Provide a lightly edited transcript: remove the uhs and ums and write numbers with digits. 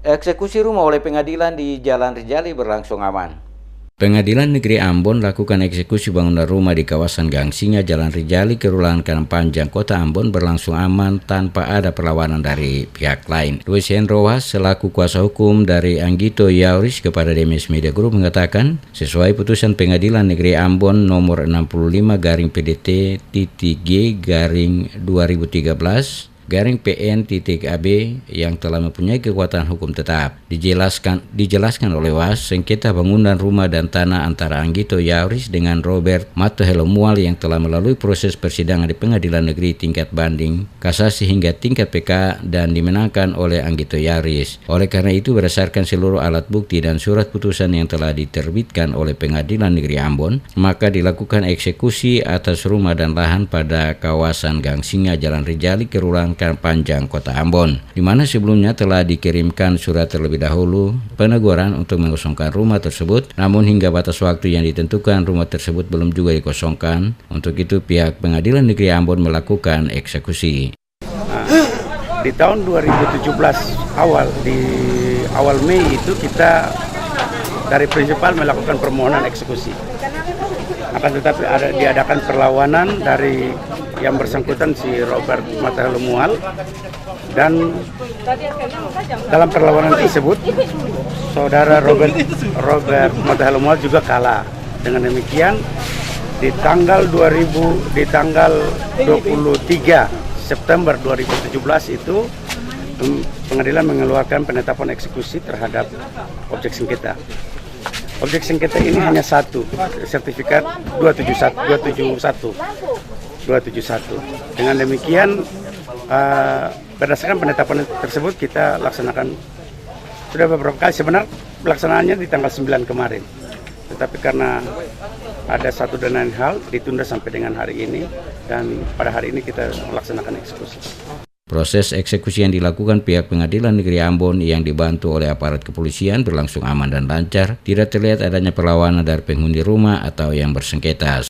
Eksekusi rumah oleh pengadilan di Jalan Rijali berlangsung aman. Pengadilan Negeri Ambon lakukan eksekusi bangunan rumah di kawasan Gang Singa, Jalan Rijali, Kelurahan Panjang, Kota Ambon berlangsung aman tanpa ada perlawanan dari pihak lain. Luis Henrowas selaku kuasa hukum dari Anggito Yauris kepada DMS Media Group mengatakan, sesuai putusan Pengadilan Negeri Ambon nomor 65/PDT-G/2013 PN.AB yang telah mempunyai kekuatan hukum tetap. Dijelaskan oleh WAS, sengketa bangunan rumah dan tanah antara Anggito Yauris dengan Robert Matohelo Mual yang telah melalui proses persidangan di Pengadilan Negeri tingkat banding, kasasi hingga tingkat PK dan dimenangkan oleh Anggito Yauris. Oleh karena itu, berdasarkan seluruh alat bukti dan surat putusan yang telah diterbitkan oleh Pengadilan Negeri Ambon, maka dilakukan eksekusi atas rumah dan lahan pada kawasan Gang Singa, Jalan Rijali, Kelurahan Panjang, Kota Ambon, di mana sebelumnya telah dikirimkan surat terlebih dahulu peneguran untuk mengosongkan rumah tersebut, namun hingga batas waktu yang ditentukan rumah tersebut belum juga dikosongkan. Untuk itu pihak Pengadilan Negeri Ambon melakukan eksekusi. Di tahun 2017 di awal Mei itu kita dari prinsipal melakukan permohonan eksekusi. Akan tetapi diadakan perlawanan dari yang bersangkutan si Robert Matohelo Mual, dan dalam perlawanan tersebut saudara Robert Matohelo Mual juga kalah. Dengan demikian di tanggal 23 September 2017 itu pengadilan mengeluarkan penetapan eksekusi terhadap objek sengketa. Objek sengketa ini hanya satu, sertifikat 271. Dengan demikian, berdasarkan penetapan tersebut kita laksanakan sudah beberapa kali. Sebenarnya pelaksanaannya di tanggal 9 kemarin, tetapi karena ada satu dan lain hal ditunda sampai dengan hari ini, dan pada hari ini kita melaksanakan eksekusi. Proses eksekusi yang dilakukan pihak Pengadilan Negeri Ambon yang dibantu oleh aparat kepolisian berlangsung aman dan lancar. Tidak terlihat adanya perlawanan dari penghuni rumah atau yang bersengketa.